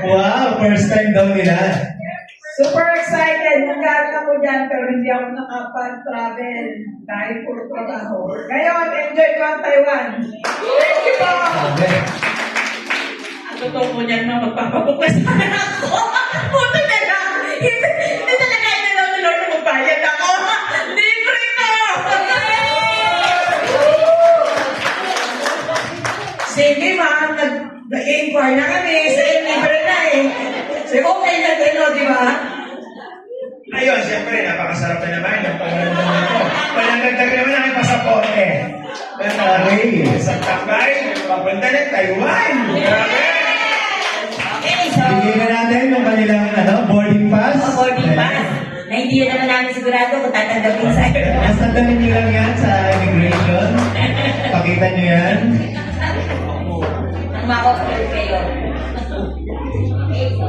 Wow, first time daw nila. Super excited. Nagkaroon ako dyan, pero hindi ako nakapag-travel dahil puro trabaho. Ngayon, enjoy ko ang Taiwan. Thank you po! Sabi. Ang totoo mo niyan na magpapabuklas na ako. Puto na lang. Hindi talaga inalaw ni Lord na magbayad ako. Libre ko! Sige ma'am, nag-inquire na kami. Sa'yo libre na eh. So, okay na din, no, di ba? Ayun, siyempre, napakasarap na naman yung paglalunod ko. Panagagdag naman ang aking pasaporte. Okay. Sa Takay, papunta ng Taiwan. Grabe! Okay, so, Bigyan na natin yung kanilang boarding pass. boarding pass. Na hindi naman namin sigurado kung tatanggapin sa akin. Nasandamin nyo lang yan sa immigration. Pakita nyo yan. Ang mako-call kayo. Okay, so,